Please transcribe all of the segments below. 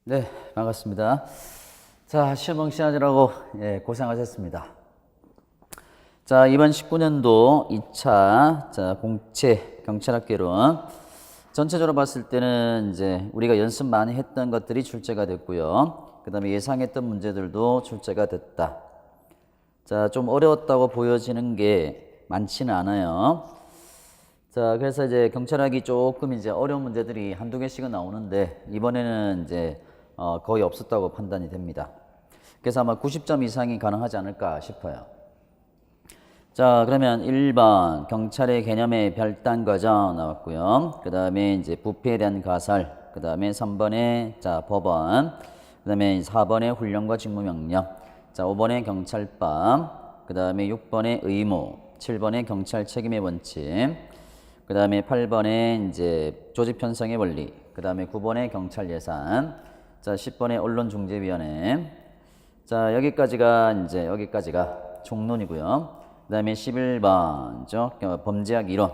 네, 반갑습니다. 자, 시험 응시하느라고 고생하셨습니다. 자, 이번 19년도 2차 공채 경찰학개론 전체적으로 봤을 때는 이제 우리가 연습 많이 했던 것들이 출제가 됐고요. 그 다음에 예상했던 문제들도 출제가 됐다. 자, 좀 어려웠다고 보여지는 게 많지는 않아요. 자, 그래서 이제 경찰학이 조금 이제 어려운 문제들이 한두 개씩은 나오는데 이번에는 이제 거의 없었다고 판단이 됩니다. 그래서 아마 90점 이상이 가능하지 않을까 싶어요. 자, 그러면 1번 경찰의 개념의 별단 과정 나왔고요. 그 다음에 이제 부패에 대한 가설, 그 다음에 3번에 법원, 그 다음에 4번에 훈련과 직무명령, 자 5번에 경찰법, 그 다음에 6번에 의무, 7번에 경찰 책임의 원칙, 그 다음에 8번에 이제 조직 편성의 원리, 그 다음에 9번에 경찰 예산, 자 10번에 언론중재위원회, 자 여기까지가 총론이고요. 그 다음에 11번 범죄학 이론,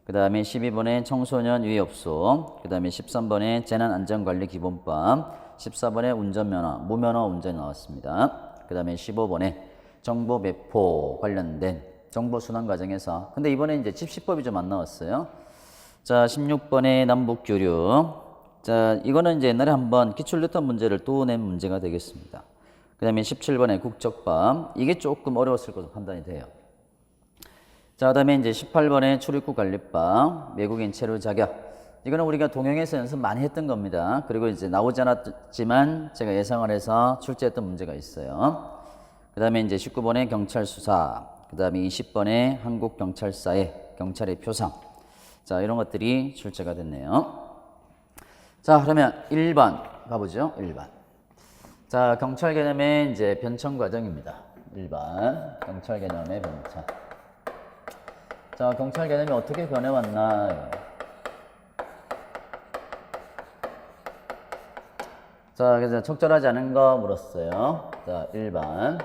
그 다음에 12번에 청소년 위협소, 그 다음에 13번에 재난안전관리기본법, 14번에 운전면허, 무면허 운전이 나왔습니다. 그 다음에 15번에 정보 배포 관련된 정보 순환 과정에서, 근데 이번에 이제 집시법이 좀 안 나왔어요. 자 16번에 남북교류, 자 이거는 이제 옛날에 한번 기출뉴턴 문제를 또 낸 문제가 되겠습니다. 그 다음에 17번에 국적법, 이게 조금 어려웠을 것으로 판단이 돼요. 자, 그 다음에 이제 18번에 출입국 관리법, 외국인 체류 자격. 이거는 우리가 동영에서 연습 많이 했던 겁니다. 그리고 이제 나오지 않았지만 제가 예상을 해서 출제했던 문제가 있어요. 그 다음에 이제 19번에 경찰 수사, 그 다음에 20번에 한국경찰사의 경찰의 표상. 자, 이런 것들이 출제가 됐네요. 자, 그러면 1번 가보죠. 1번. 자, 경찰 개념의 이제 변천 과정입니다. 1번 경찰 개념의 변천. 자, 경찰 개념이 어떻게 변해왔나요? 자, 그래서 적절하지 않은 거 물었어요. 자, 1번.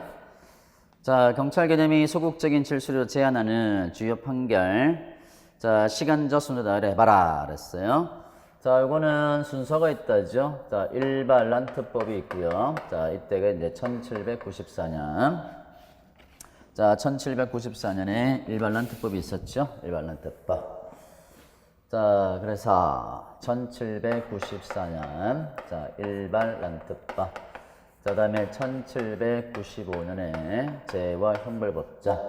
자, 경찰 개념이 소극적인 질서를 제한하는 주요 판결. 자, 시간적 순서다 그래 봐라 그랬어요. 자, 이거는 순서가 있다죠. 자, 일반란트법이 있고요. 자, 이때가 이제 1794년. 자, 1794년에 일반란트법이 있었죠. 일반란트법. 자, 그래서 1794년. 자, 일반란트법. 자, 다음에 1795년에 제와 형벌법자.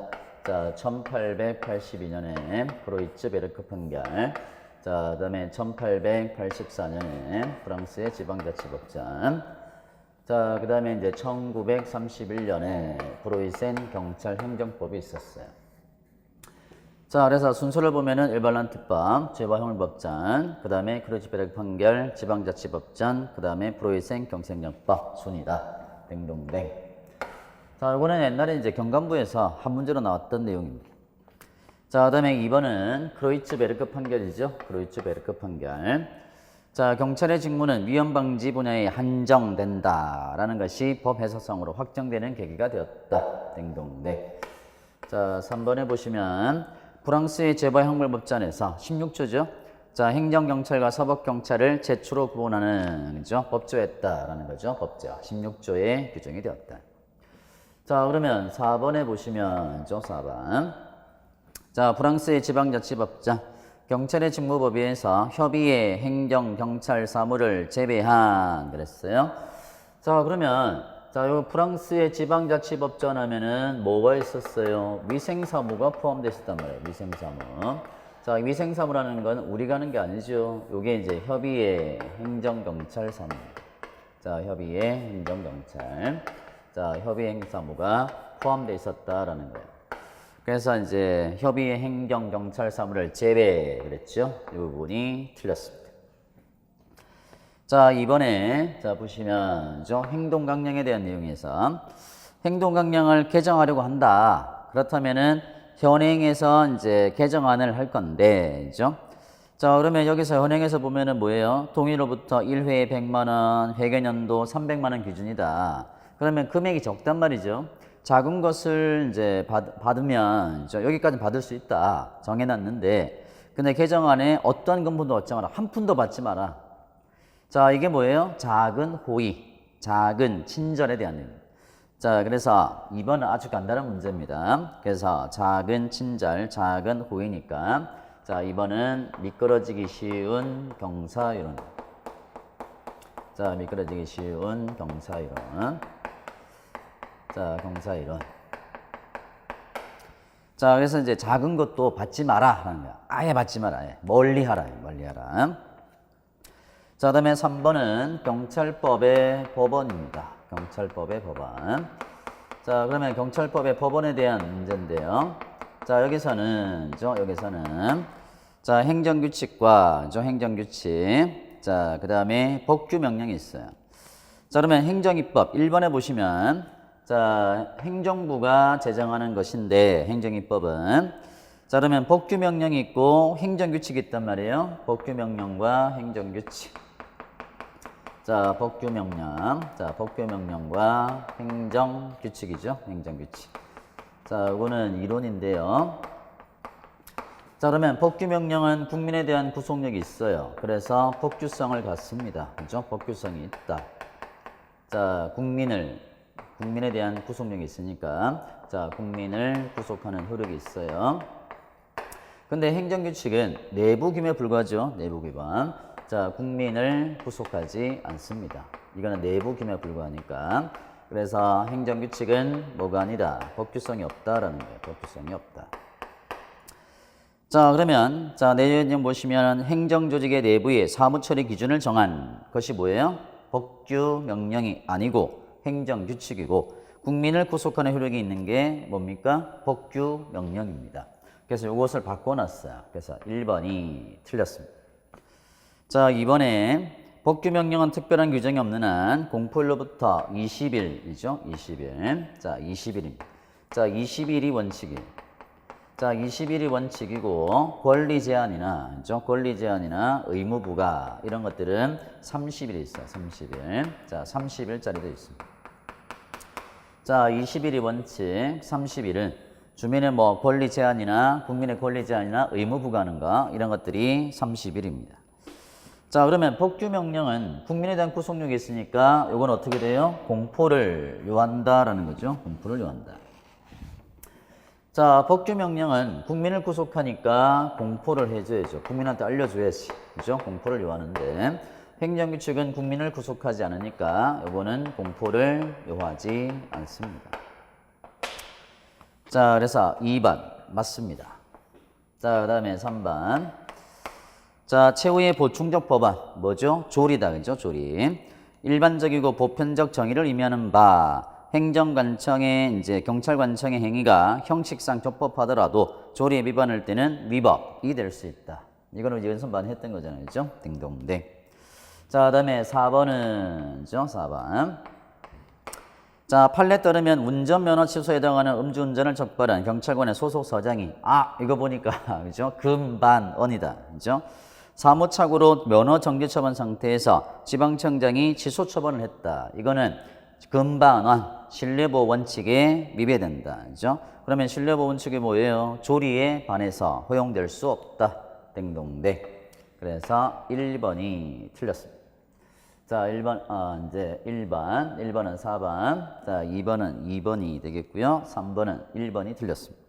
자, 1882년에 프로이츠 베르크 판결. 자, 그다음에 1884년에 프랑스의 지방자치법전. 자, 그다음에 이제 1931년에 프로이센 경찰 행정법이 있었어요. 자, 그래서 순서를 보면은 일반란트법, 죄와형벌법전, 그다음에 크루즈베르크 판결, 지방자치법전, 그다음에 프로이센 경찰행정법 순이다. 댕동댕. 자, 이거는 옛날에 이제 경감부에서 한 문제로 나왔던 내용입니다. 자, 그 다음에 2번은 크로이츠베르크 판결이죠. 크로이츠베르크 판결. 자, 경찰의 직무는 위험 방지 분야에 한정된다라는 것이 법 해석상으로 확정되는 계기가 되었다. 댕동댕. 자, 3번에 보시면 프랑스의 재벌형벌법전에서 16조죠. 자, 행정경찰과 서법경찰을 제초로 구분하는 그죠? 법조했다라는 거죠. 법조. 16조에 규정이 되었다. 자, 그러면 4번에 보시면 4번. 자, 프랑스의 지방자치법자, 경찰의 직무법위에서 협의의 행정, 경찰 사무를 제외한 그랬어요. 자, 그러면 자, 요 프랑스의 지방자치법전 하면은 뭐가 있었어요? 위생사무가 포함되어 있었단 말이에요. 위생사무. 자, 위생사무라는 건 우리가 하는 게 아니죠. 요게 이제 협의의 행정경찰 사무. 자, 협의의 행정경찰. 자, 협의 행사무가 포함되어 있었다라는 거예요. 그래서 이제 협의의 행정경찰 사무를 제외 그랬죠. 이 부분이 틀렸습니다. 자, 이번에 자 보시면 행동강령에 대한 내용에서 행동강령을 개정하려고 한다. 그렇다면은 현행에서 이제 개정안을 할 건데, 그죠? 자, 그러면 여기서 현행에서 보면은 뭐예요? 동의로부터 1회에 100만 원, 회계년도 300만 원 기준이다. 그러면 금액이 적단 말이죠. 작은 것을 이제 받으면 여기까지 받을 수 있다 정해놨는데, 근데 개정안에 어떤 금품도 얻지 마라, 한 푼도 받지 마라. 자, 이게 뭐예요? 작은 호의, 작은 친절에 대한 의미. 자, 그래서 2번은 아주 간단한 문제입니다. 그래서 작은 친절, 작은 호의니까 자, 2번은 미끄러지기 쉬운 경사이론. 자, 미끄러지기 쉬운 경사이론. 자, 경사이론. 자, 그래서 이제 작은 것도 받지 마라 하는 거야. 아예 받지 마라. 아예. 멀리 하라. 멀리 하라. 자, 그 다음에 3번은 경찰법의 법원입니다. 경찰법의 법원. 자, 그러면 경찰법의 법원에 대한 문제인데요. 자, 여기서는 자, 행정규칙과 행정규칙. 자, 그 다음에 법규명령이 있어요. 자, 그러면 행정입법 1번에 보시면 자, 행정부가 제정하는 것인데 행정입법은 자, 그러면 법규명령이 있고 행정규칙이 있단 말이에요. 법규명령과 행정규칙. 자, 법규명령. 자, 법규명령과 행정규칙이죠. 행정규칙. 자, 이거는 이론인데요. 자, 그러면 법규명령은 국민에 대한 구속력이 있어요. 그래서 법규성을 갖습니다. 그죠? 법규성이 있다. 자, 국민에 대한 구속력이 있으니까 자, 국민을 구속하는 효력이 있어요. 근데 행정규칙은 내부 규범에 불과하죠. 내부 규범. 자, 국민을 구속하지 않습니다. 이거는 내부 규범에 불과하니까. 그래서 행정규칙은 뭐가 아니다. 법규성이 없다라는 거예요. 법규성이 없다. 자, 그러면 자, 내용 보시면 행정조직의 내부의 사무처리 기준을 정한 것이 뭐예요? 법규명령이 아니고 행정규칙이고 국민을 구속하는 효력이 있는 게 뭡니까? 법규명령입니다. 그래서 이것을 바꿔놨어요. 그래서 1번이 틀렸습니다. 자, 2번에 법규명령은 특별한 규정이 없는 한 공포일로부터 20일이죠. 20일. 자, 20일입니다. 자, 20일이 원칙이에요. 자, 20일이 원칙이고 권리 제한이나 권리 제한이나 의무 부과 이런 것들은 30일이 있어요. 30일. 자, 30일짜리도 있습니다. 자, 20일이 원칙, 30일은 주민의 뭐 권리 제한이나 국민의 권리 제한이나 의무 부과하는 거 이런 것들이 30일입니다. 자, 그러면 법규명령은 국민에 대한 구속력이 있으니까 이건 어떻게 돼요? 공포를 요한다라는 거죠. 공포를 요한다. 자, 법규명령은 국민을 구속하니까 공포를 해줘야죠. 국민한테 알려줘야지. 그죠? 공포를 요하는데 행정규칙은 국민을 구속하지 않으니까 이거는 공포를 요하지 않습니다. 자, 그래서 2번 맞습니다. 자, 그 다음에 3번. 자, 최후의 보충적 법안 뭐죠? 조리다. 그죠? 조리. 일반적이고 보편적 정의를 의미하는 바 행정관청의 이제 경찰관청의 행위가 형식상 적법하더라도 조리에 위반할 때는 위법이 될 수 있다. 이거는 이제 연습 많이 했던 거잖아요. 그죠? 딩동댕. 자, 그 다음에 4번은 4번. 자, 판례에 따르면 운전면허 취소에 해당하는 음주운전을 적발한 경찰관의 소속 서장이 이거 보니까 그죠? 금반원이다. 그죠? 사무착오로 면허 정지 처분 상태에서 지방청장이 취소 처분을 했다. 이거는 금반원 신뢰보호 원칙에 위배된다. 그죠? 그러면 신뢰보호 원칙이 뭐예요? 조리에 반해서 허용될 수 없다. 땡동댕. 그래서 1번이 틀렸습니다. 자, 1번, 이제 1번은 4번, 자, 2번은 2번이 되겠고요. 3번은 1번이 틀렸습니다.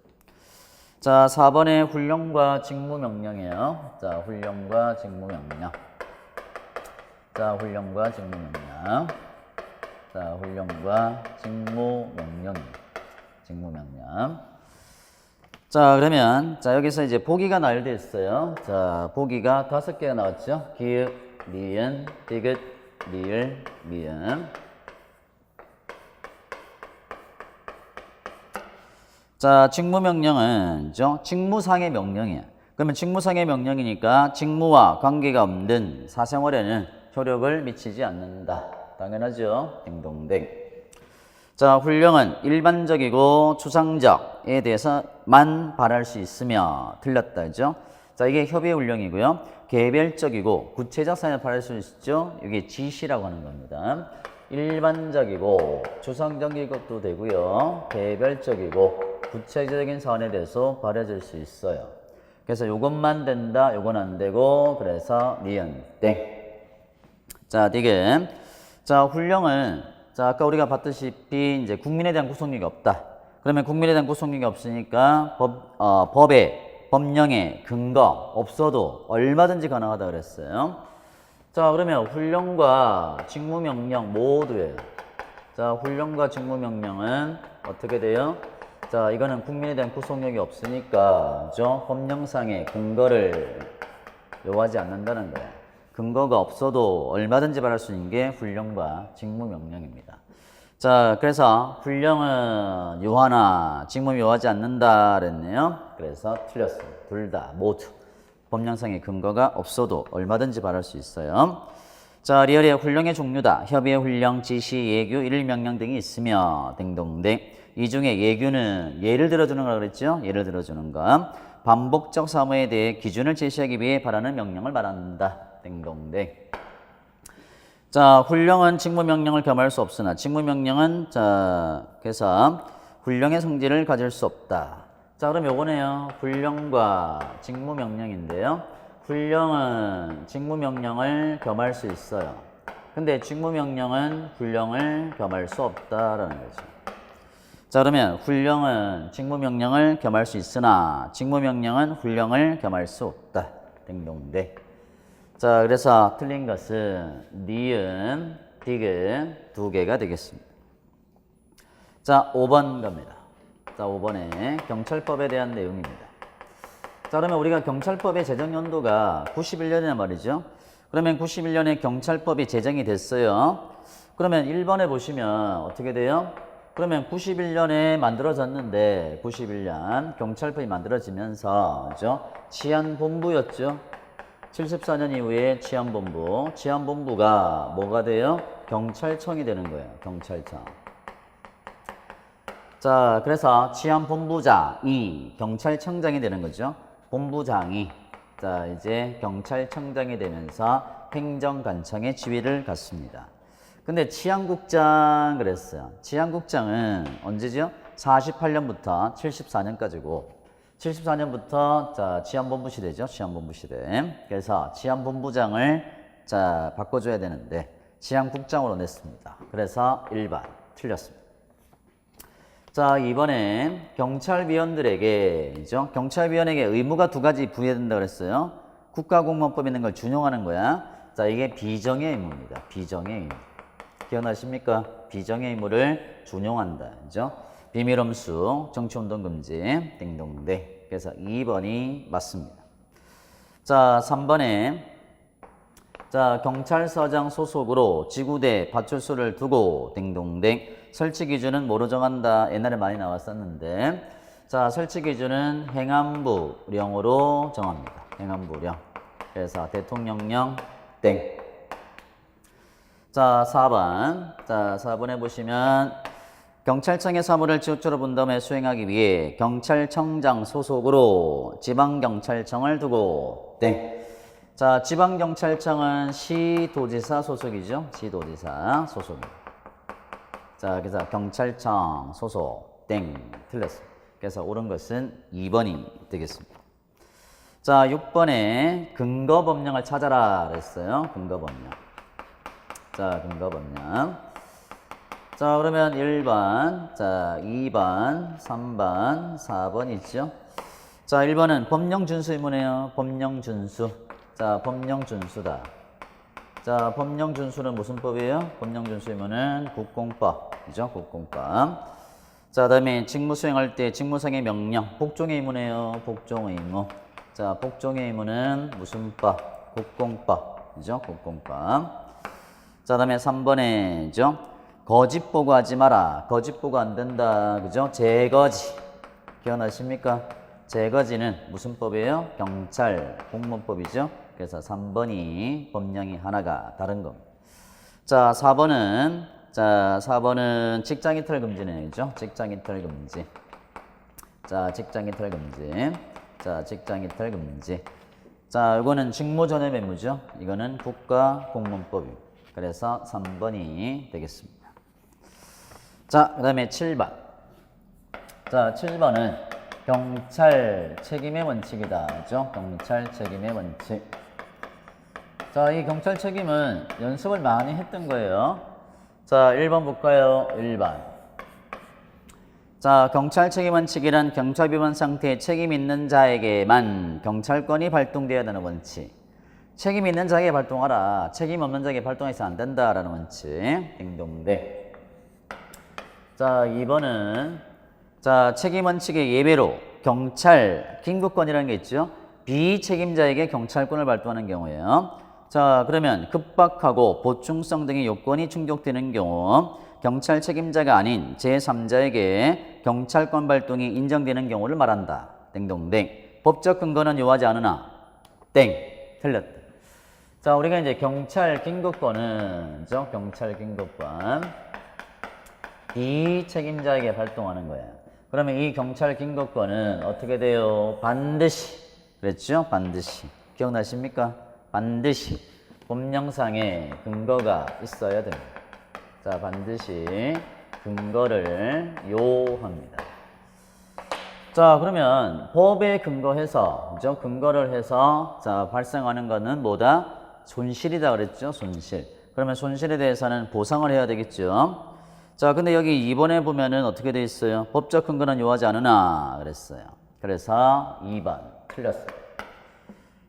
자, 4번의 훈령과 직무명령이에요. 자, 훈령과 직무명령. 자, 훈령과 직무명령. 자, 훈령과 직무명령입니다. 직무명령. 자, 그러면, 자, 여기서 이제 보기가 나열되어 있어요. 자, 보기가 5개가 나왔죠. 기읍, 니은, 디귿, 리을, 미음. 자, 직무명령은 직무상의 명령이야. 그러면 직무상의 명령이니까 직무와 관계가 없는 사생활에는 효력을 미치지 않는다. 당연하죠. 딩동댕. 자, 훈령은 일반적이고 추상적에 대해서만 발할 수 있으며 틀렸다. 그죠? 자, 이게 협의의 훈령이고요. 개별적이고 구체적 사안에 발할 수 있죠. 이게 지시라고 하는 겁니다. 일반적이고 추상적인 것도 되고요. 개별적이고 구체적인 사안에 대해서 발휘될 수 있어요. 그래서 요것만 된다, 요건 안 되고, 그래서 니은 땡. 자, 디귿. 자, 훈령은 자, 아까 우리가 봤다시피 이제 국민에 대한 구속력이 없다. 그러면 국민에 대한 구속력이 없으니까 법에 법령에 근거 없어도 얼마든지 가능하다 그랬어요. 자, 그러면 훈령과 직무명령 모두에 자, 훈령과 직무명령은 어떻게 돼요? 자, 이거는 국민에 대한 구속력이 없으니까 그죠? 법령상의 근거를 요하지 않는다는 거예요. 근거가 없어도 얼마든지 말할 수 있는 게 훈령과 직무명령입니다. 자, 그래서 훈령은 요하나 직무 요하지 않는다 그랬네요. 그래서 틀렸어요. 둘 다 모두 법령상의 근거가 없어도 얼마든지 말할 수 있어요. 자, 리얼의 훈령의 종류다. 협의의 훈령, 지시, 예규, 일일 명령 등이 있으며 댕동댕. 이 중에 예규는 예를 들어주는 거라고 그랬죠. 예를 들어주는 거. 반복적 사무에 대해 기준을 제시하기 위해 바라는 명령을 말한다. 댕동댕. 자, 훈령은 직무명령을 겸할 수 없으나 직무명령은 자, 그래서 훈령의 성질을 가질 수 없다. 자, 그럼 요거네요. 훈령과 직무명령인데요. 훈령은 직무명령을 겸할 수 있어요. 근데 직무명령은 훈령을 겸할 수 없다라는 거죠. 자, 그러면 훈령은 직무명령을 겸할 수 있으나 직무명령은 훈령을 겸할 수 없다. 댕동댕. 자, 그래서 틀린 것은 니은, 디귿 두 개가 되겠습니다. 자, 5번 갑니다. 자, 5번에 경찰법에 대한 내용입니다. 자, 그러면 우리가 경찰법의 제정 연도가 91년이란 말이죠. 그러면 91년에 경찰법이 제정이 됐어요. 그러면 1번에 보시면 어떻게 돼요? 그러면 91년에 만들어졌는데 91년 경찰법이 만들어지면서 그죠? 치안본부였죠. 74년 이후에 치안본부가 뭐가 돼요? 경찰청이 되는 거예요. 경찰청. 자, 그래서 치안본부장이 경찰청장이 되는 거죠. 본부장이 자, 이제 경찰청장이 되면서 행정관청의 지위를 갖습니다. 근데 치안국장 그랬어요. 치안국장은 언제죠? 48년부터 74년까지고 74년부터 자, 치안본부 시대죠. 치안본부 시대. 그래서 치안본부장을 자, 바꿔줘야 되는데 치안국장으로 냈습니다. 그래서 1번 틀렸습니다. 자, 이번에 경찰위원들에게죠. 경찰위원에게 의무가 두 가지 부여된다고 그랬어요. 국가공무원법에 있는 걸 준용하는 거야. 자, 이게 비정의 의무입니다. 비정의 의무. 기억나십니까? 비정의 의무를 준용한다. 그죠? 비밀엄수, 정치운동 금지, 띵동댕. 그래서 2번이 맞습니다. 자, 3번에 자, 경찰서장 소속으로 지구대 파출소를 두고 띵동댕. 설치 기준은 뭐로 정한다? 옛날에 많이 나왔었는데 자, 설치 기준은 행안부령으로 정합니다. 행안부령. 그래서 대통령령 땡. 자, 4번. 자, 4번에 보시면 경찰청의 사무를 지역적으로 분담해 수행하기 위해 경찰청장 소속으로 지방경찰청을 두고 땡. 자, 지방경찰청은 시도지사 소속이죠. 시도지사 소속입니다. 자, 그래서 경찰청 소속 땡 틀렸습니다. 그래서 옳은 것은 2번이 되겠습니다. 자, 6번에 근거법령을 찾아라 그랬어요. 근거법령. 자, 근거법령. 자, 그러면 1번, 자, 2번, 3번, 4번 있죠. 자, 1번은 법령준수 의무네요. 법령준수. 자, 법령준수다. 자, 법령준수는 무슨 법이에요? 법령준수 의무는 국공법이죠. 국공법. 자, 다음에 직무 수행할 때 직무상의 명령, 복종의 의무네요. 복종의 의무. 자, 복종의 의무는 무슨 법? 국공법이죠. 국공법. 자, 다음에 3번에죠. 거짓 보고하지 마라. 거짓 보고 안 된다. 그죠? 재거지. 기억나십니까? 재거지는 무슨 법이에요? 경찰 공무원법이죠. 그래서 3번이 법령이 하나가 다른 겁니다. 자, 4번은 직장이탈 금지네요. 직장이탈 금지. 자, 직장이탈 금지. 자, 직장이탈 금지. 자, 이거는 직무전염 의무죠. 이거는 국가공무원법입니다. 그래서 3번이 되겠습니다. 자, 그 다음에 7번. 자, 7번은 경찰 책임의 원칙이다. 그죠? 경찰 책임의 원칙. 자, 이 경찰 책임은 연습을 많이 했던 거예요. 자, 1번 볼까요? 1번. 자, 경찰 책임 원칙이란 경찰 위반 상태에 책임 있는 자에게만 경찰권이 발동되어야 되는 원칙. 책임 있는 자에게 발동하라. 책임 없는 자에게 발동해서 안 된다라는 원칙. 딩동댕. 자, 2번은 자, 책임 원칙의 예외로 경찰 긴급권이라는 게 있죠. 비책임자에게 경찰권을 발동하는 경우예요. 자, 그러면 급박하고 보충성 등의 요건이 충족되는 경우 경찰 책임자가 아닌 제3자에게 경찰권 발동이 인정되는 경우를 말한다. 땡동댕. 법적 근거는 요하지 않으나 땡. 틀렸다. 자, 우리가 이제 경찰 긴급권은 경찰 긴급권 비책임자에게 발동하는 거예요. 그러면 이 경찰 긴급권은 어떻게 돼요? 반드시. 그랬죠? 반드시. 기억나십니까? 반드시 법령상에 근거가 있어야 됩니다. 자, 반드시 근거를 요합니다. 자, 그러면 법에 근거해서, 그죠? 근거를 해서, 자, 발생하는 거는 뭐다? 손실이다 그랬죠? 손실. 그러면 손실에 대해서는 보상을 해야 되겠죠? 자, 근데 여기 2번에 보면은 어떻게 돼 있어요? 법적 근거는 요하지 않으나 그랬어요. 그래서 2번 틀렸어요.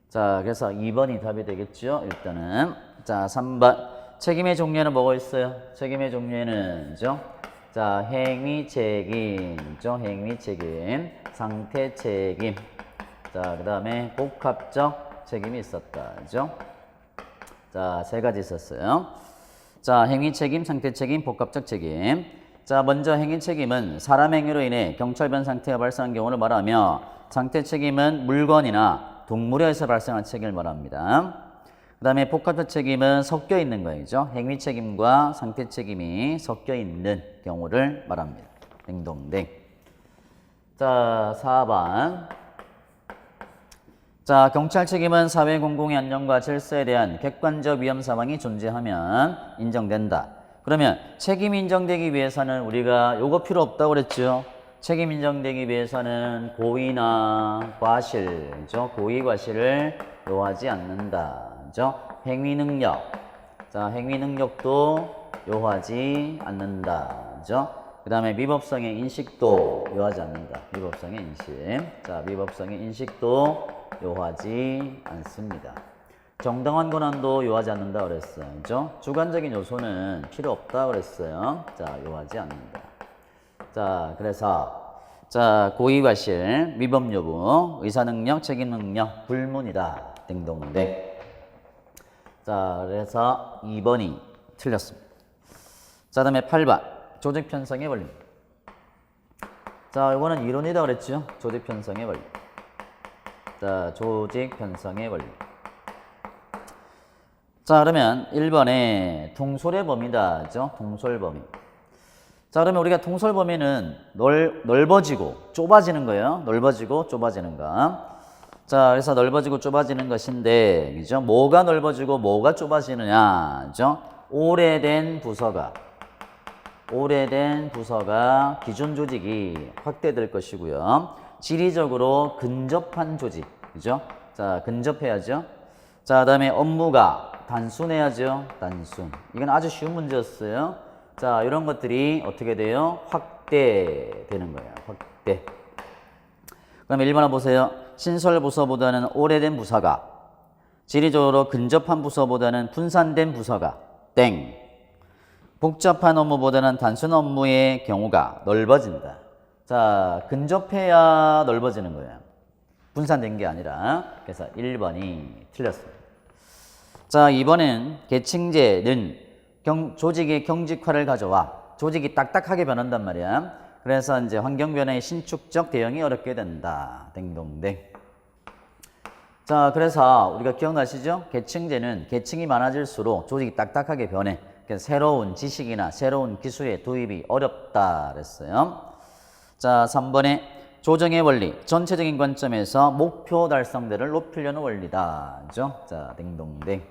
자, 그래서 2번이 답이 되겠죠? 일단은. 자, 3번. 책임의 종류에는 뭐가 있어요? 책임의 종류에는, 그죠? 자, 행위 책임, 그죠? 행위 책임, 상태 책임. 자, 그 다음에 복합적 책임이 있었다. 그죠? 자, 세 가지 있었어요. 자, 행위 책임, 상태 책임, 복합적 책임. 자, 먼저 행위 책임은 사람 행위로 인해 경찰변 상태가 발생한 경우를 말하며 상태 책임은 물건이나 동물에 의해서 발생한 책임을 말합니다. 그 다음에 복합적 책임은 섞여 있는 거죠. 행위 책임과 상태 책임이 섞여 있는 경우를 말합니다. 댕동댕. 자, 4번. 자, 경찰 책임은 사회 공공의 안녕과 질서에 대한 객관적 위험 상황이 존재하면 인정된다. 그러면 책임 인정되기 위해서는 우리가 요거 필요 없다고 그랬죠. 책임 인정되기 위해서는 고의나 과실, 그죠? 고의 과실을 요하지 않는다. 그죠? 행위 능력. 자, 행위 능력도 요하지 않는다. 그죠? 그 다음에 미법성의 인식도 요하지 않는다. 미법성의 인식. 자, 미법성의 인식도 요하지 않습니다. 정당한 권한도 요하지 않는다 그랬어요. 그죠? 주관적인 요소는 필요 없다 그랬어요. 자, 요하지 않는다. 자, 그래서 자, 고의과실, 위법 여부, 의사능력, 책임능력, 불문이다. 딩동댕. 자, 그래서 2번이 틀렸습니다. 자, 다음에 8번. 조직 편성의 원리. 자, 이거는 이론이다 그랬죠? 조직 편성의 원리. 자, 조직 편성의 원리. 자, 그러면 1번에 통솔의 범위다. 그죠? 통솔 범위. 자, 그러면 우리가 통솔 범위는 넓어지고 좁아지는 거예요. 넓어지고 좁아지는 거. 자, 그래서 넓어지고 좁아지는 것인데, 그죠? 뭐가 넓어지고 뭐가 좁아지느냐. 그죠? 오래된 부서가 기존 조직이 확대될 것이고요. 지리적으로 근접한 조직. 그죠? 자, 근접해야죠. 자, 그 다음에 업무가 단순해야죠. 단순. 이건 아주 쉬운 문제였어요. 자, 이런 것들이 어떻게 돼요? 확대되는 거예요. 확대. 그럼 1번을 보세요. 신설 부서보다는 오래된 부서가, 지리적으로 근접한 부서보다는 분산된 부서가, 땡. 복잡한 업무보다는 단순 업무의 경우가 넓어진다. 자, 근접해야 넓어지는 거예요. 분산된 게 아니라. 그래서 1번이 틀렸습니다. 자, 2번은 계층제는 조직의 경직화를 가져와 조직이 딱딱하게 변한단 말이야. 그래서 이제 환경 변화의 신축적 대응이 어렵게 된다. 댕동댕. 자, 그래서 우리가 기억나시죠? 계층제는 계층이 많아질수록 조직이 딱딱하게 변해. 그래서 새로운 지식이나 새로운 기술의 도입이 어렵다 그랬어요. 자, 3번에 조정의 원리, 전체적인 관점에서 목표 달성대를 높이려는 원리다. 그죠? 자, 댕동댕.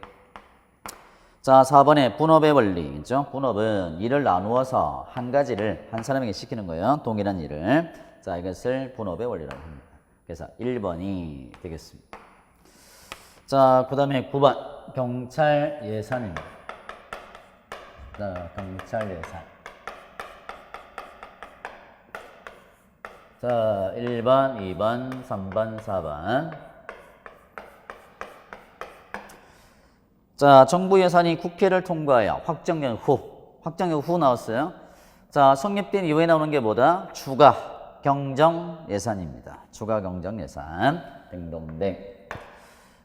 자, 4번에 분업의 원리. 그죠? 분업은 일을 나누어서 한 가지를 한 사람에게 시키는 거예요. 동일한 일을. 자, 이것을 분업의 원리라고 합니다. 그래서 1번이 되겠습니다. 자, 그 다음에 9번 경찰 예산입니다. 자, 경찰 예산. 자, 1번, 2번, 3번, 4번. 자, 정부 예산이 국회를 통과하여 확정된 후 나왔어요. 자, 성립된 이후에 나오는 게 뭐다? 추가 경정 예산입니다. 추가 경정 예산. 댕동댕.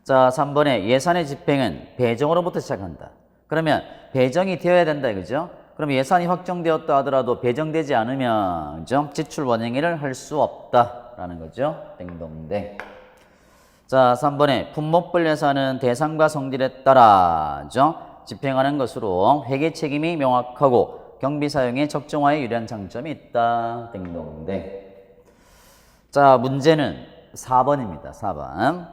자, 3번에 예산의 집행은 배정으로부터 시작한다. 그러면 배정이 되어야 된다, 그죠? 그럼 예산이 확정되었다 하더라도 배정되지 않으면, 그죠? 지출 원행위를 할 수 없다라는 거죠. 댕동댕. 자, 3번에 품목별 예산은 대상과 성질에 따라, 그죠? 집행하는 것으로 회계 책임이 명확하고 경비 사용에 적정화에 유리한 장점이 있다. 댕동댕. 자, 문제는 4번입니다. 4번.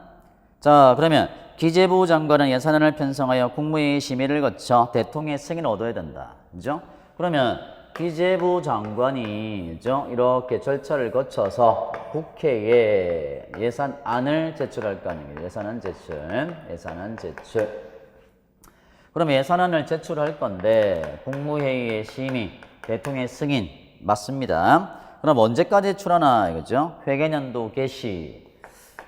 자, 그러면 기재부 장관은 예산안을 편성하여 국무회의 심의를 거쳐 대통령의 승인을 얻어야 된다. 그죠? 그러면 기재부 장관이, 그죠? 이렇게 절차를 거쳐서 국회에 예산안을 제출할 거 아니에요. 예산안 제출. 그럼 예산안을 제출할 건데 국무회의의 심의, 대통령의 승인 맞습니다. 그럼 언제까지 제출하나 이거죠? 회계년도 개시.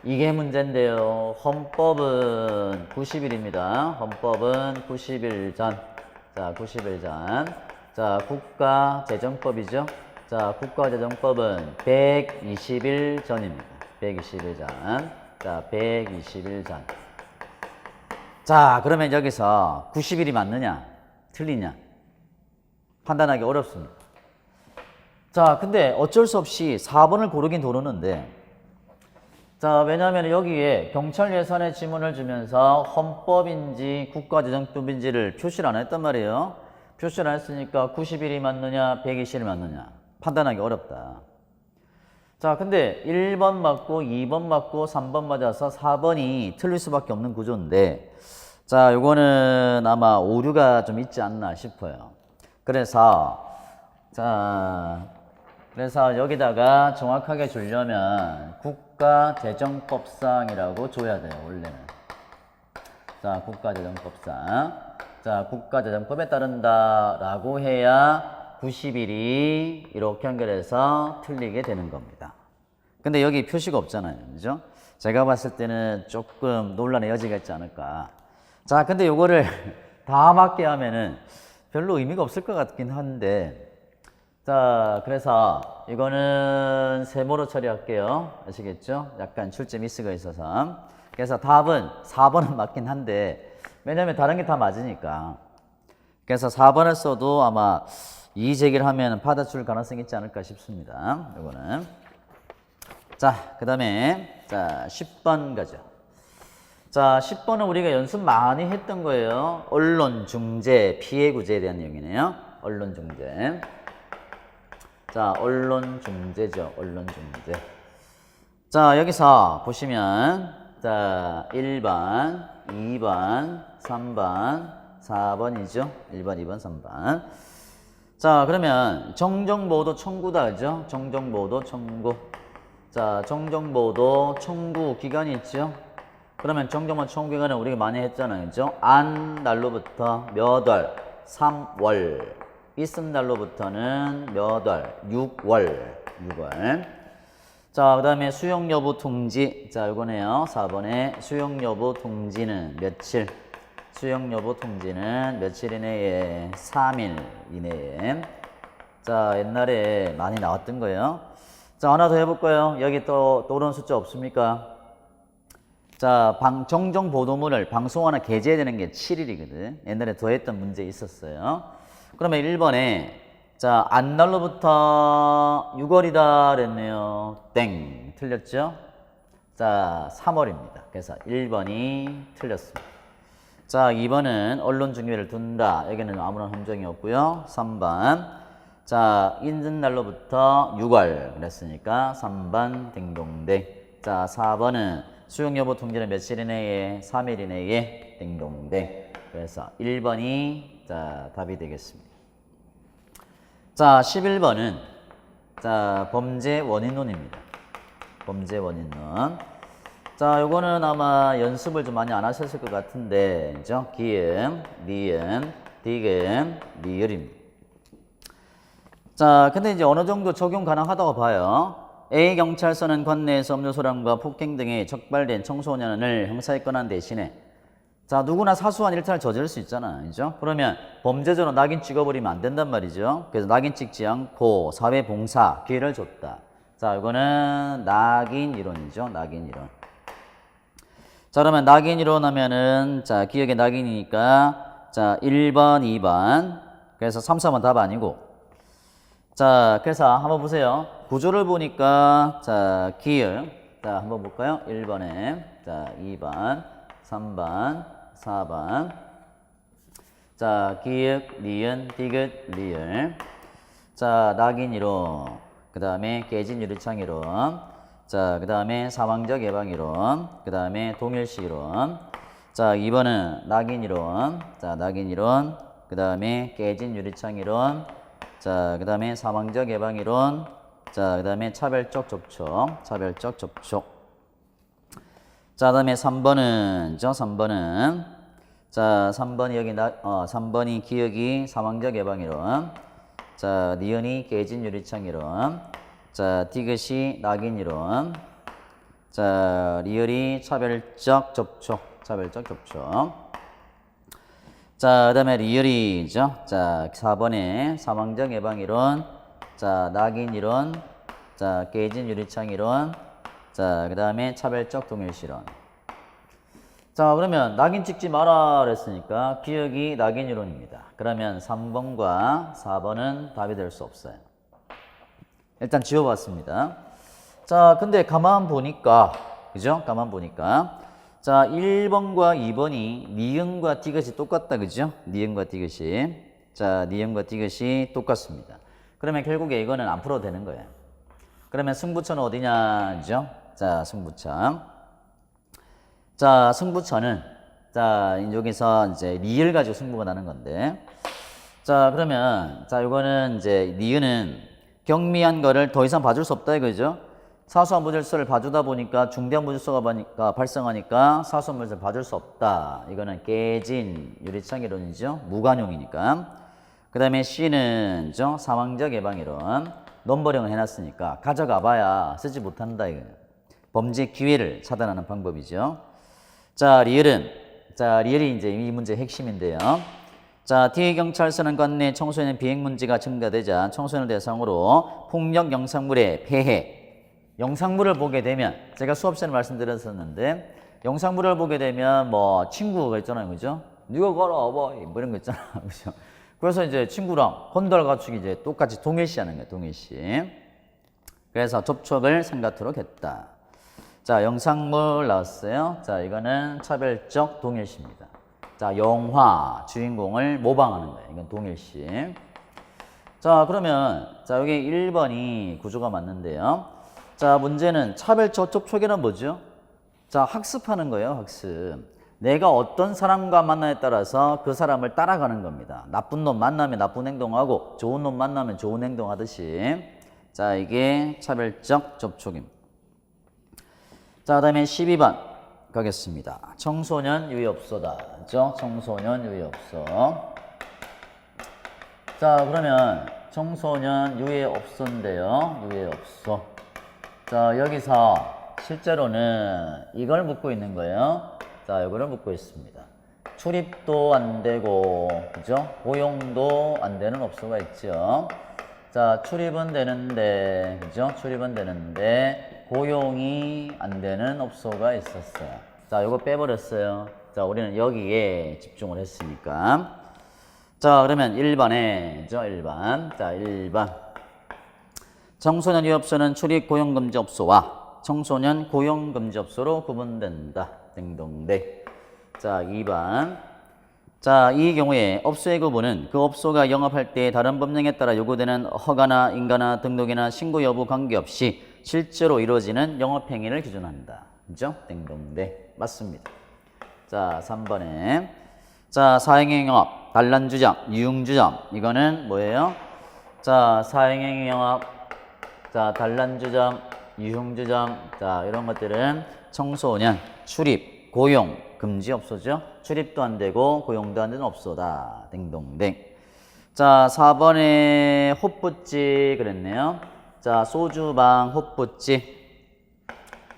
이게 문제인데요. 헌법은 90일입니다. 헌법은 90일 전. 자, 90일 전. 자, 국가재정법이죠. 자, 국가재정법은 120일 전입니다. 120일 전. 자, 120일 전. 자, 그러면 여기서 90일이 맞느냐? 틀리냐? 판단하기 어렵습니다. 자, 근데 어쩔 수 없이 4번을 고르긴 고르는데, 자, 왜냐하면 여기에 경찰 예산의 지문을 주면서 헌법인지 국가재정법인지를 표시를 안 했단 말이에요. 표시를 안 했으니까 90일이 맞느냐, 120일이 맞느냐 판단하기 어렵다. 자, 근데 1번 맞고 2번 맞고 3번 맞아서 4번이 틀릴 수밖에 없는 구조인데, 자, 요거는 아마 오류가 좀 있지 않나 싶어요. 그래서 여기다가 정확하게 주려면 국가재정법상이라고 줘야 돼요, 원래는. 자, 국가재정법상. 자, 국가재정법에 따른다라고 해야 90일이 이렇게 연결해서 틀리게 되는 겁니다. 근데 여기 표시가 없잖아요, 그죠? 제가 봤을 때는 조금 논란의 여지가 있지 않을까. 자, 근데 요거를 다 맞게 하면은 별로 의미가 없을 것 같긴 한데, 자, 그래서 이거는 세모로 처리할게요. 아시겠죠? 약간 출제 미스가 있어서. 그래서 답은 4번은 맞긴 한데, 왜냐면 다른 게 다 맞으니까. 그래서 4번을 써도 아마 이의 제기를 하면 받아줄 가능성이 있지 않을까 싶습니다. 이거는. 자, 그 다음에, 자, 10번 가죠. 자, 10번은 우리가 연습 많이 했던 거예요. 언론 중재, 피해 구제에 대한 내용이네요. 언론 중재. 자, 언론 중재죠. 언론 중재. 자, 여기서 보시면, 자, 1번, 2번, 3번, 4번이죠. 1번, 2번, 3번. 자, 그러면 정정보도 청구다, 그죠? 정정보도 청구. 자, 정정보도 청구 기간이 있죠. 그러면 정정보도 청구 기간은 우리가 많이 했잖아요, 그죠? 안 날로부터 몇 월? 3월. 있음 날로부터는 몇 월? 6월. 자, 그 다음에 수용 여부 통지. 자, 요거네요. 4번에 수용 여부 통지는 며칠? 수용 여부 통지는 며칠 이내에? 3일 이내에. 자, 옛날에 많이 나왔던 거예요. 자, 하나 더 해볼까요? 여기 또 오른 숫자 없습니까? 자, 정정 보도물을 방송하나 게재해야 되는 게 7일이거든. 옛날에 더했던 문제 있었어요. 그러면 1번에, 자, 안날로부터 6월이다 그랬네요. 땡. 틀렸죠? 자, 3월입니다. 그래서 1번이 틀렸습니다. 자, 2번은 언론 중요를 둔다. 여기는 아무런 함정이 없고요. 3번. 자, 인증 날로부터 6월 그랬으니까 3번 딩동댕. 자, 4번은 수용 여부 통지는 며칠 이내에? 3일 이내에 딩동댕. 그래서 1번이 자, 답이 되겠습니다. 자, 11번은 자, 범죄 원인론입니다. 범죄 원인론. 자, 요거는 아마 연습을 좀 많이 안 하셨을 것 같은데, 그죠? 기음, 니은, 디귿, 리을입니다. 자, 근데 이제 어느 정도 적용 가능하다고 봐요. A 경찰서는 관내에서 음료수량과 폭행 등의 적발된 청소년을 형사입건한 대신에 자, 누구나 사소한 일탈을 저지를 수 있잖아. 그죠? 그러면 범죄자로 낙인 찍어버리면 안 된단 말이죠. 그래서 낙인 찍지 않고 사회봉사 기회를 줬다. 자, 이거는 낙인 이론이죠. 낙인 이론. 자, 그러면 낙인 이론 하면은, 자, 기억의 낙인이니까, 자, 1번, 2번. 그래서 3, 4번 답 아니고. 자, 그래서 한번 보세요. 구조를 보니까, 자, 기억. 자, 한번 볼까요? 1번에, 자, 2번, 3번, 4번. 자, 기역, 니은, 디귿, 리을. 자, 낙인 이론. 그 다음에 깨진 유리창 이론. 자, 그 다음에 사망적 예방 이론. 그 다음에 동일시 이론. 자, 2번은 낙인 이론. 자, 낙인 이론. 그 다음에 깨진 유리창 이론. 자, 그 다음에 사망적 예방 이론. 자, 그 다음에 차별적 접촉. 차별적 접촉. 자, 그 다음에 3번은, 저 3번은, 자, 3번이 여기, 3번이 기억이 사망적 예방 이론. 자, 니은이 깨진 유리창 이론. 자, 디귿이 낙인 이론. 자, 리을이 차별적 접촉. 차별적 접촉. 자, 그 다음에 리을이죠. 자, 4번에 사망적 예방 이론. 자, 낙인 이론. 자, 깨진 유리창 이론. 자, 그 다음에 차별적 동일시 이론. 자, 그러면 낙인 찍지 마라 그랬으니까 기억이 낙인 이론입니다. 그러면 3번과 4번은 답이 될 수 없어요. 일단 지워봤습니다. 자, 근데 가만 보니까, 그죠? 가만 보니까. 자, 1번과 2번이 니은과 디귿이 똑같다, 그죠? 니은과 디귿이. 자, 니은과 디귿이 똑같습니다. 그러면 결국에 이거는 안 풀어도 되는 거예요. 그러면 승부처는 어디냐, 그죠? 자, 승부처. 자, 승부처는, 자, 여기서 이제 리을 가지고 승부가 나는 건데. 자, 그러면, 자, 이거는 이제 니은은 경미한 거를 더 이상 봐줄 수 없다 이거죠. 사소한 무질서를 봐주다 보니까 중대한 무질서가 발생하니까 사소한 무질서를 봐줄 수 없다. 이거는 깨진 유리창 이론이죠. 무관용이니까. 그 다음에 C는 사망적 예방 이론. 넘버링을 해놨으니까 가져가 봐야 쓰지 못한다 이거예요. 범죄 기회를 차단하는 방법이죠. 자, 리을은, 자, 리을이 이제 이 문제의 핵심인데요. 자, D경찰서는 관내 청소년 비행 문제가 증가되자 청소년을 대상으로 폭력 영상물의 폐해. 영상물을 보게 되면, 제가 수업 시간에 말씀드렸었는데, 영상물을 보게 되면 뭐 친구가 있잖아요. 그죠? 네가 걸어봐. 뭐 이런 거 있잖아. 그죠? 그래서 이제 친구랑 혼돌 가축이 이제 똑같이 동일시 하는 거예요. 동일시. 그래서 접촉을 삼가토록 했다. 자, 영상물 나왔어요. 자, 이거는 차별적 동일시입니다. 자, 영화 주인공을 모방하는 거예요. 이건 동일시. 자, 그러면 자, 여기 1번이 구조가 맞는데요. 자, 문제는 차별적 접촉이란 뭐죠? 자, 학습하는 거예요. 학습. 내가 어떤 사람과 만나에 따라서 그 사람을 따라가는 겁니다. 나쁜 놈 만나면 나쁜 행동하고 좋은 놈 만나면 좋은 행동하듯이. 자, 이게 차별적 접촉입니다. 자, 그 다음에 12번 가겠습니다. 청소년 유의업소다. 그죠? 청소년 유의업소. 자, 그러면 청소년 유의업소인데요. 유의업소. 자, 여기서 실제로는 이걸 묻고 있는 거예요. 자, 이거를 묻고 있습니다. 출입도 안 되고, 그죠? 고용도 안 되는 업소가 있죠. 자, 출입은 되는데, 그죠? 출입은 되는데, 고용이 안 되는 업소가 있었어요. 자, 이거 빼버렸어요. 자, 우리는 여기에 집중을 했으니까. 자, 그러면 1번에, 그죠? 1번. 자, 1번. 청소년 유업소는 출입 고용금지 업소와 청소년 고용금지 업소로 구분된다. 딩동댕. 자, 2번. 자, 이 경우에 업소의 구분은 그 업소가 영업할 때 다른 법령에 따라 요구되는 허가나 인가나 등록이나 신고 여부 관계없이 실제로 이루어지는 영업행위를 기준한다. 그죠? 딩동댕. 맞습니다. 자, 3번에. 자, 사행행 영업, 단란주점, 유흥주점. 이거는 뭐예요? 자, 사행행 영업, 자, 단란주점, 유흥주점, 자, 이런 것들은 청소년, 출입, 고용, 금지 업소죠. 출입도 안 되고 고용도 안 되는 업소다. 딩동댕. 자, 4번에 헛붓지 그랬네요. 자, 소주방, 헛붓지.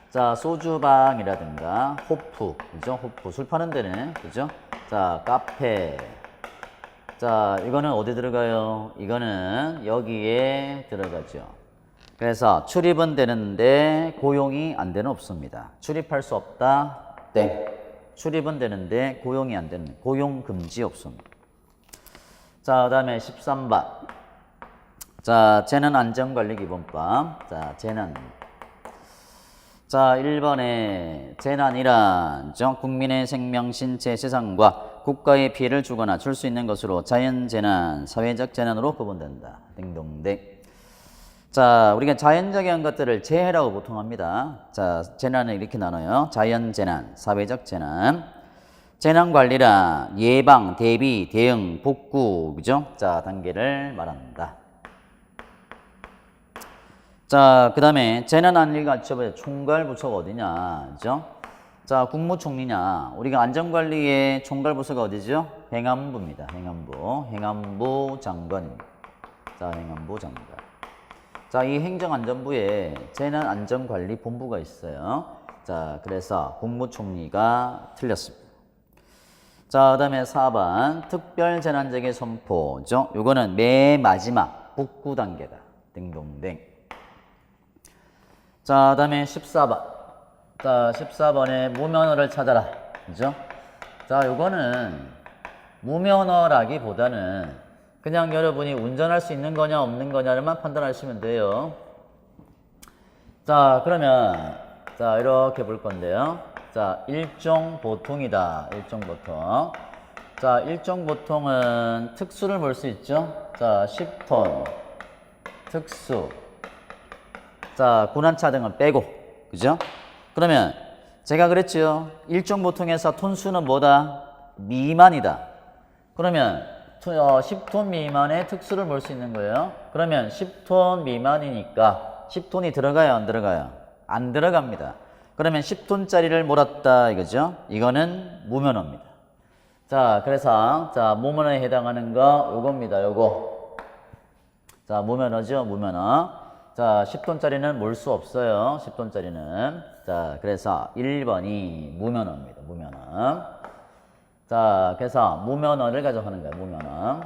자, 소주방이라든가 호프, 그죠? 호프, 술 파는 데는, 그죠? 자, 카페. 자, 이거는 어디 들어가요? 이거는 여기에 들어가죠. 그래서 출입은 되는데 고용이 안 되는 업소입니다. 출입할 수 없다. 땡. 출입은 되는데 고용이 안 되는 고용 금지 업소입니다. 자, 그 다음에 13번. 자, 재난안전관리기본법. 자, 재난. 자, 1번에 재난이란 국민의 생명, 신체, 재산과 국가에 피해를 주거나 줄 수 있는 것으로 자연재난, 사회적 재난으로 구분된다. 딩동댕. 자, 우리가 자연적인 것들을 재해라고 보통 합니다. 자, 재난을 이렇게 나눠요. 자연재난, 사회적 재난. 재난관리란 예방, 대비, 대응, 복구, 그죠? 자, 단계를 말한다. 자, 그 다음에 재난안리 갖춰봐요. 총괄부처가 어디냐, 그죠? 자, 국무총리냐. 우리가 안전관리의 총괄부서가 어디죠? 행안부입니다. 행안부. 행안부 장관입니다. 자, 행안부 장관. 자, 이 행정안전부에 재난안전관리본부가 있어요. 자, 그래서 국무총리가 틀렸습니다. 자, 그 다음에 4번 특별재난적의 선포죠. 요거는 맨 마지막 복구 단계다. 딩동댕. 자, 그 다음에 14번. 자, 14번에 무면허를 찾아라. 그죠? 자, 요거는 무면허라기보다는 그냥 여러분이 운전할 수 있는 거냐 없는 거냐를만 판단하시면 돼요. 자, 그러면 자, 이렇게 볼 건데요. 자, 일종 보통이다. 일종 보통. 자, 일종 보통은 특수를 볼 수 있죠. 자, 10톤 특수. 자, 고난차 등은 빼고. 그죠? 그러면 제가 그랬죠. 일종 보통에서 톤수는 뭐다? 미만이다. 그러면 10톤 미만의 특수를 볼 수 있는 거예요. 그러면 10톤 미만이니까 10톤이 들어가요, 안 들어가요? 안 들어갑니다. 그러면 10톤짜리를 몰았다 이거죠. 이거는 무면허입니다. 자, 그래서 자, 무면허에 해당하는 거 요겁니다. 요거. 자, 무면허죠, 무면허. 자, 10톤짜리는 몰 수 없어요. 10톤짜리는. 자, 그래서 1번이 무면허입니다. 무면허. 자, 그래서 무면허를 가져가는 거예요. 무면허.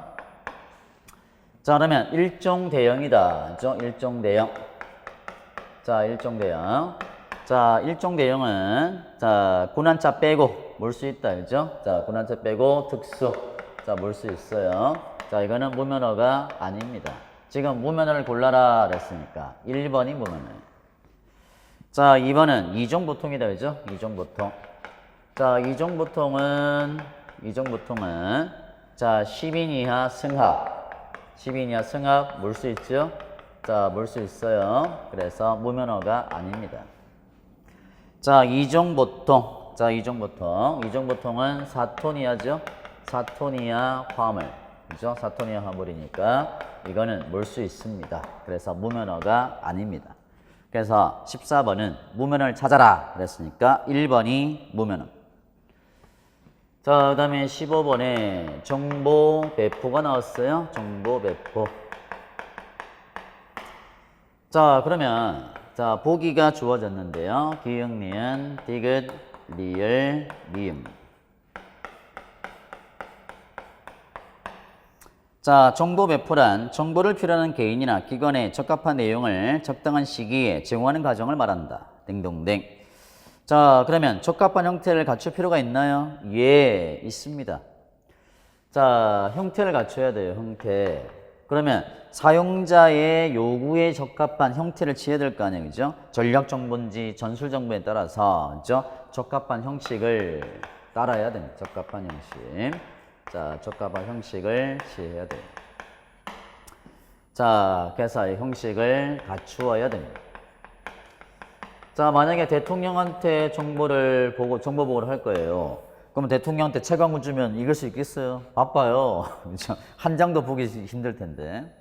자, 그러면 일종 대형이다. 그죠? 일종 대형. 자, 일종 대형. 자, 일종 대형은 자, 고난차 빼고 몰 수 있다. 그죠? 자, 고난차 빼고 특수. 자, 몰 수 있어요. 자, 이거는 무면허가 아닙니다. 지금 무면허를 골라라 그랬으니까 1번이 무면허. 자, 2번은 이종보통이다. 그죠? 이종보통. 자, 이종보통은 자, 10인 이하 승합. 10인 이하 승합 몰 수 있죠? 자, 몰 수 있어요. 그래서 무면허가 아닙니다. 자, 이종보통. 자, 이종보통은 4톤 이하죠? 4톤 이하 화물. 그죠? 4톤 이하 화물이니까 이거는 몰 수 있습니다. 그래서 무면허가 아닙니다. 그래서 14번은 무면허를 찾아라 그랬으니까 1번이 무면허. 자, 그 다음에 15번에 정보 배포가 나왔어요. 정보 배포. 자, 그러면 자, 보기가 주어졌는데요. 기역, 니은, 디귿, 리을, 미음. 자, 정보 배포란 정보를 필요하는 개인이나 기관에 적합한 내용을 적당한 시기에 제공하는 과정을 말한다. 딩동댕. 자, 그러면 적합한 형태를 갖출 필요가 있나요? 예, 있습니다. 자, 형태를 갖춰야 돼요. 형태. 그러면 사용자의 요구에 적합한 형태를 취해야 될 거 아니에요. 그죠? 전략 정보인지 전술 정보에 따라서 그죠? 적합한 형식을 따라야 됩니다. 적합한 형식. 자, 적합한 형식을 취해야 돼요. 자, 그래서 이 형식을 갖추어야 됩니다. 자, 만약에 대통령한테 정보 보고를 할 거예요. 그러면 대통령한테 채광을 주면 읽을 수 있겠어요? 바빠요. 한 장도 보기 힘들 텐데.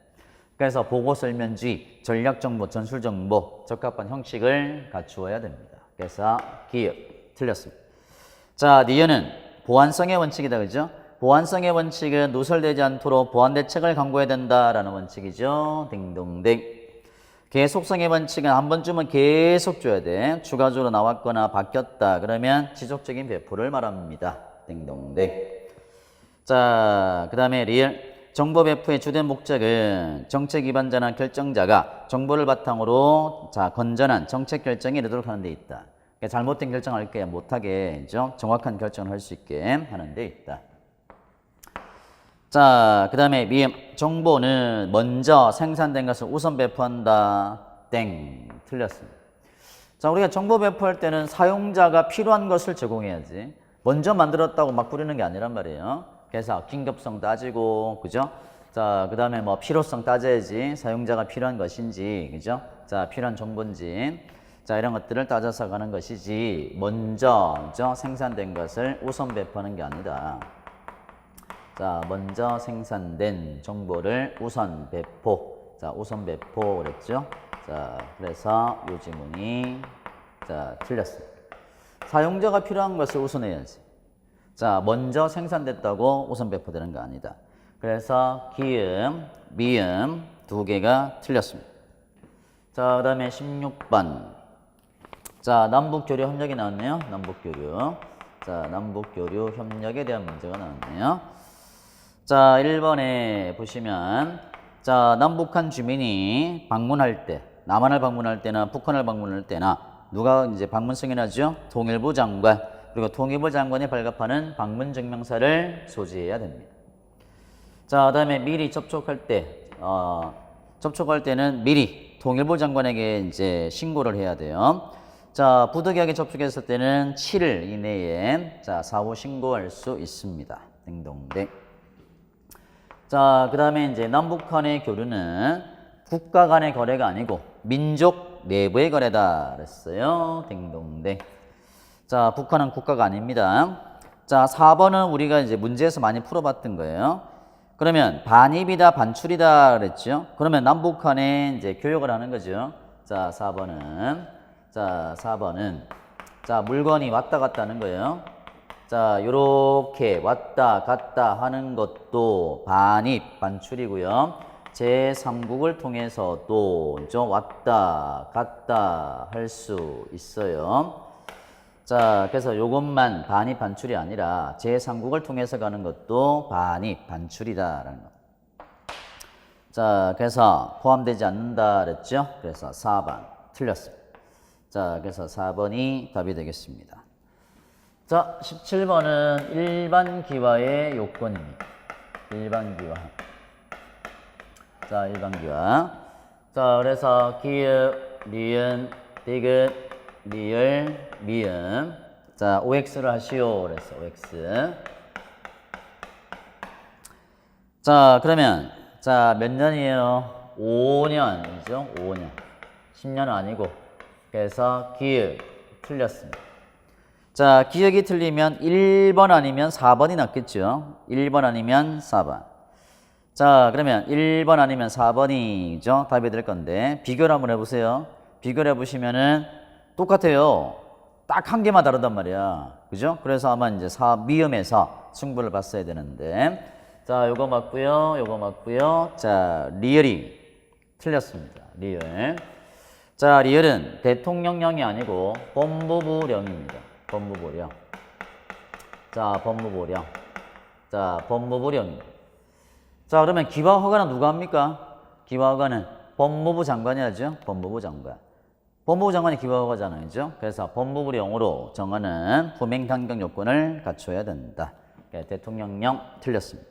그래서 보고 설명주의, 전략 정보, 전술 정보, 적합한 형식을 갖추어야 됩니다. 그래서 기억 틀렸습니다. 자, 니은은 보완성의 원칙이다, 그죠? 보완성의 원칙은 누설되지 않도록 보완 대책을 강구해야 된다라는 원칙이죠. 딩동댕. 계속성의 원칙은 한 번쯤은 계속 줘야 돼. 추가적으로 나왔거나 바뀌었다 그러면 지속적인 배포를 말합니다. 딩동댕. 자, 그 다음에 리얼. 정보 배포의 주된 목적은 정책 기반자나 결정자가 정보를 바탕으로 건전한 정책 결정에 이르도록 하는 데 있다. 그러니까 잘못된 결정을 할 게 못하게 정확한 결정을 할 수 있게 하는 데 있다. 자, 그 다음에 미음. 정보는 먼저 생산된 것을 우선 배포한다. 땡. 틀렸습니다. 자, 우리가 정보 배포할 때는 사용자가 필요한 것을 제공해야지. 먼저 만들었다고 막 뿌리는 게 아니란 말이에요. 그래서 긴급성 따지고, 그죠? 자, 그 다음에 뭐 필요성 따져야지. 사용자가 필요한 것인지, 그죠? 자, 필요한 정보인지. 자, 이런 것들을 따져서 가는 것이지. 먼저, 그죠? 생산된 것을 우선 배포하는 게 아니다. 자, 먼저 생산된 정보를 우선 배포. 자, 우선 배포 그랬죠? 자, 그래서 요 지문이 틀렸습니다. 사용자가 필요한 것을 우선해야지. 자, 먼저 생산됐다고 우선 배포되는 거 아니다. 그래서 기음, 미음 두 개가 틀렸습니다. 자, 그 다음에 16번. 자, 남북교류 협력이 나왔네요. 남북교류. 자, 남북교류 협력에 대한 문제가 나왔네요. 자, 1번에 보시면, 자, 남북한 주민이 방문할 때, 남한을 방문할 때나 북한을 방문할 때나, 누가 이제 방문 승인하죠? 통일부 장관. 그리고 통일부 장관이 발급하는 방문 증명서를 소지해야 됩니다. 자, 그 다음에 미리 접촉할 때, 접촉할 때는 미리 통일부 장관에게 이제 신고를 해야 돼요. 자, 부득이하게 접촉했을 때는 7일 이내에 사후 신고할 수 있습니다. 딩동댕. 자, 그 다음에 이제 남북 간의 교류는 국가 간의 거래가 아니고 민족 내부의 거래다 그랬어요. 딩동댕. 자, 북한은 국가가 아닙니다. 자, 4번은 우리가 이제 문제에서 많이 풀어봤던 거예요. 그러면 반입이다, 반출이다 그랬죠. 그러면 남북 간에 이제 교역을 하는 거죠. 자, 4번은. 자, 4번은. 자, 물건이 왔다 갔다 하는 거예요. 자, 요렇게 왔다 갔다 하는 것도 반입, 반출이고요. 제3국을 통해서도 왔다 갔다 할 수 있어요. 자, 그래서 요것만 반입, 반출이 아니라 제3국을 통해서 가는 것도 반입, 반출이다라는 거. 자, 그래서 포함되지 않는다 그랬죠? 그래서 4번 틀렸습니다. 자, 그래서 4번이 답이 되겠습니다. 자, 17번은 일반 기와의 요건입니다. 일반 기와. 자, 일반 기와. 자, 그래서 기읍, 리은, 디귿, 리을, 미음. 자, OX를 하시오. 그래서 OX. 자, 그러면 자, 몇 년이에요? 5년이죠. 5년. 10년은 아니고. 그래서 기읍 틀렸습니다. 자, 기억이 틀리면 1번 아니면 4번이 낫겠죠. 1번 아니면 4번. 자, 그러면 1번 아니면 4번이죠. 답이 될 건데 비교를 한번 해보세요. 비교를 해보시면은 똑같아요. 딱 한 개만 다르단 말이야. 그죠? 그래서 아마 이제 미음에서 승부를 봤어야 되는데. 자, 요거 맞고요. 요거 맞고요. 자, 리얼이 틀렸습니다. 리얼. 자, 리얼은 대통령령이 아니고 법무부령입니다. 법무부령. 자, 법무부령. 자, 법무부령입니다. 자, 그러면 기와 허가는 누가 합니까? 기와 허가는 법무부 장관이 하죠. 법무부 장관. 법무부 장관이 기와 허가잖아요. 그죠? 그래서 법무부령으로 정하는 후행 변경 요건을 갖춰야 된다. 대통령령 틀렸습니다.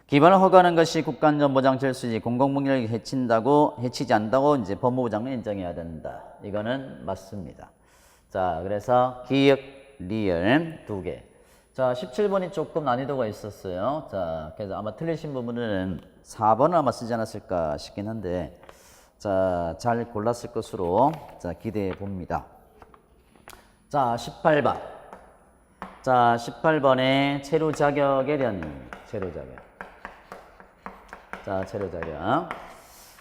기반을 허가하는 것이 국가안전보장 질서지 공공복리를 해치지 않는다고 이제 법무부 장관이 인정해야 된다. 이거는 맞습니다. 자, 그래서 기역, 리얼 두 개. 자, 17번이 조금 난이도가 있었어요. 자, 그래서 아마 틀리신 부분은 4번을 아마 쓰지 않았을까 싶긴 한데, 자, 잘 골랐을 것으로 자, 기대해 봅니다. 자, 18번. 자, 18번에 체류 자격에 대한 체류 자격. 자, 체류 자격.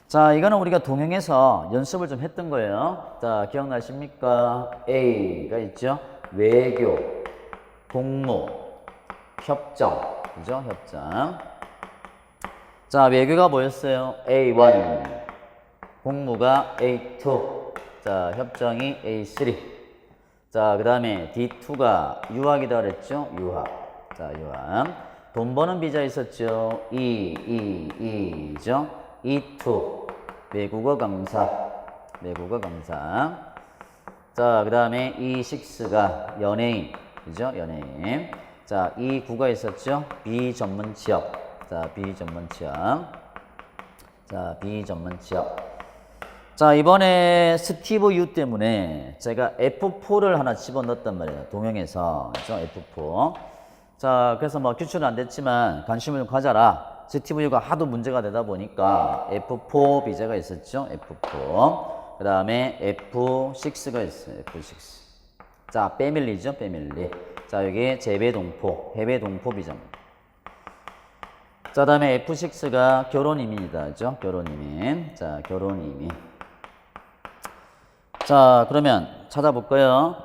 자, 이거는 우리가 동영에서 연습을 좀 했던 거예요. 자, 기억나십니까? A가 있죠? 외교, 공무, 협정. 그죠? 협정. 자, 외교가 뭐였어요? A1. 공무가 A2. 자, 협정이 A3. 자, 그 다음에 D2가 유학이다 그랬죠? 유학. 자, 유학. 돈 버는 비자 있었죠? E죠? E2. 외국어 강사. 외국어 강사. 자, 그 다음에 E6가 연예인. 그죠? 연예인. 자, E9가 있었죠? 비전문 취업. 자, 비전문 취업. 자, 비전문 취업. 자, 이번에 스티브 유 때문에 제가 F4를 하나 집어넣었단 말이에요. 동영에서. 그죠? F4. 자, 그래서 뭐 규칙은 안 됐지만 관심을 좀 가져라. 스티브 유가 하도 문제가 되다 보니까 F4 비자가 있었죠. F4. 그 다음에 F6가 있어요. F6. 자, 패밀리죠. 패밀리. 자, 여기 재배동포, 해외동포 비자입니다. 자, 그 다음에 F6가 결혼이민이다. 그죠? 결혼이민. 자, 결혼이민. 자, 그러면 찾아볼까요?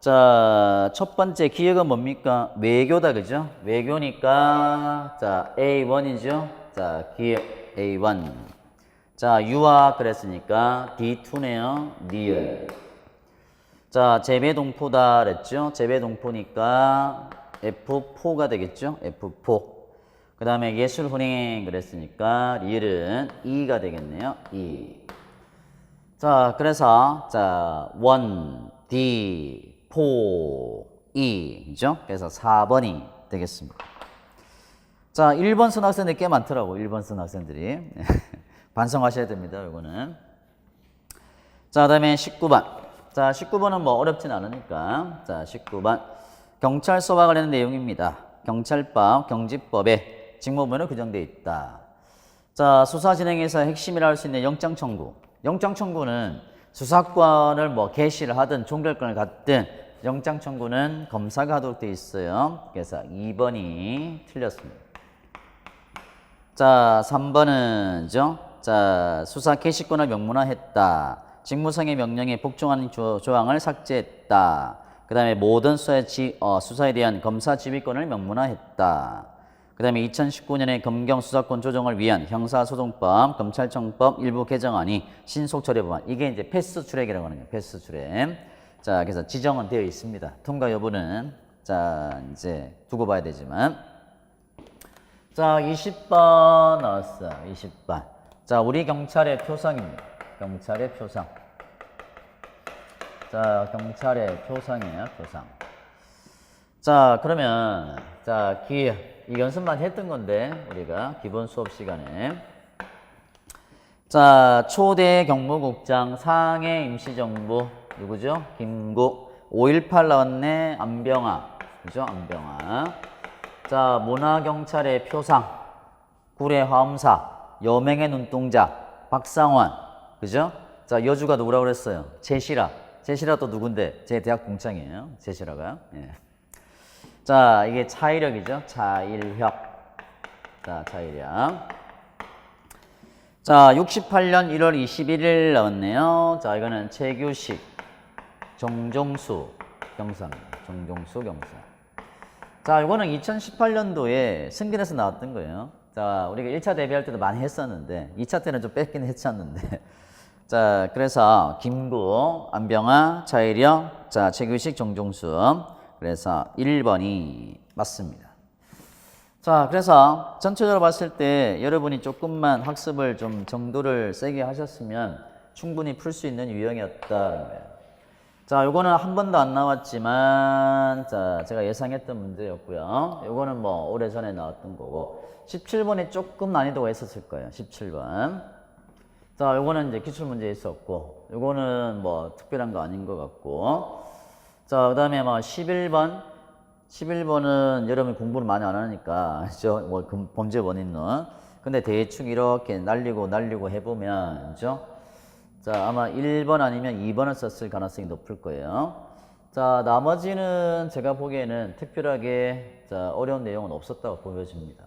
자, 첫 번째 기획은 뭡니까? 외교다, 그죠? 외교니까, 자, A1이죠? 자, 기획 A1. 자, 유학 그랬으니까 D2네요. 리얼. 자, 재배동포다 그랬죠? 재배동포니까 F4가 되겠죠? F4. 그 다음에 예술훈행 그랬으니까 리을은 E가 되겠네요. E. 자, 그래서 자, 1, D, 4, E 그죠? 그래서 4번이 되겠습니다. 자, 1번 쓴 학생들 꽤 많더라고. 1번 쓴 학생들이. 반성하셔야 됩니다. 이거는. 자, 그 다음에 19번. 자, 19번은 뭐 어렵진 않으니까. 자, 19번. 경찰서와 관련된 내용입니다. 경찰법, 경직법에 직무부는 규정되어 있다. 자, 수사 진행에서 핵심이라 할 수 있는 영장 청구. 영장 청구는 수사권을 뭐 개시를 하든 종결권을 갖든 영장 청구는 검사가 하도록 되어 있어요. 그래서 2번이 틀렸습니다. 자, 3번은죠. 자, 수사 개시권을 명문화했다. 직무상의 명령에 복종하는 조항을 삭제했다. 그 다음에 모든 수사에 대한 검사 지휘권을 명문화했다. 그 다음에 2019년에 검경 수사권 조정을 위한 형사소송법, 검찰청법 일부 개정안이 신속처리법안. 이게 이제 패스 트랙이라고 하는 거예요. 패스 트랙. 자, 그래서 지정은 되어 있습니다. 통과 여부는 자, 이제 두고 봐야 되지만. 자, 20번 나왔어요. 20번. 자, 우리 경찰의 표상입니다. 경찰의 표상. 자, 경찰의 표상이에요. 표상. 자, 그러면 자, 이 연습만 했던 건데 우리가 기본 수업 시간에 자, 초대 경무국장 상해 임시정부 누구죠? 김국. 5.18 나왔네. 안병아. 그죠? 안병아. 자, 문화경찰의 표상. 구례 화엄사. 여맹의 눈동자. 박상원. 그죠? 자, 여주가 누구라고 그랬어요? 제시라. 제시라 또 누군데? 제 대학 동창이에요. 제시라가. 예. 자, 이게 차이력이죠. 차일혁. 자, 차이력. 자, 68년 1월 21일 나왔네요. 자, 이거는 최규식, 정종수 경사입니다. 정종수 경사. 자, 이거는 2018년도에 승진에서 나왔던 거예요. 자, 우리가 1차 대비할 때도 많이 했었는데 2차 때는 좀 뺏긴 했었는데 자, 그래서 김구, 안병아, 차일혁, 자, 최규식, 정종수. 그래서 1번이 맞습니다. 자, 그래서 전체적으로 봤을 때 여러분이 조금만 학습을 좀 정도를 세게 하셨으면 충분히 풀 수 있는 유형이었다는 거예요. 자, 요거는 한 번도 안 나왔지만 자, 제가 예상했던 문제였고요. 요거는 뭐 오래전에 나왔던 거고 17번에 조금 난이도가 있었을 거예요. 17번. 자, 요거는 이제 기출문제 있었고 요거는 뭐 특별한 거 아닌 것 같고 자, 그 다음에 뭐 11번은 여러분이 공부를 많이 안 하니까, 그죠? 뭐, 범죄 원인론. 근데 대충 이렇게 날리고 해보면, 그죠? 자, 아마 1번 아니면 2번을 썼을 가능성이 높을 거예요. 자, 나머지는 제가 보기에는 특별하게, 자, 어려운 내용은 없었다고 보여집니다.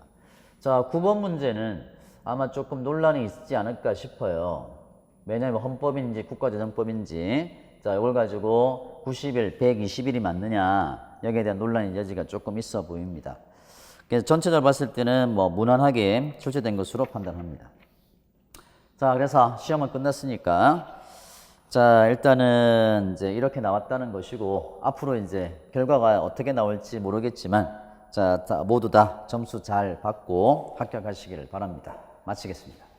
자, 9번 문제는, 아마 조금 논란이 있지 않을까 싶어요. 왜냐하면 헌법인지 국가재정법인지 자 이걸 가지고 90일, 120일이 맞느냐 여기에 대한 논란의 여지가 조금 있어 보입니다. 그래서 전체적으로 봤을 때는 뭐 무난하게 출제된 것으로 판단합니다. 자, 그래서 시험은 끝났으니까 자 일단은 이제 이렇게 나왔다는 것이고 앞으로 이제 결과가 어떻게 나올지 모르겠지만 자 모두 다 점수 잘 받고 합격하시기를 바랍니다. 마치겠습니다.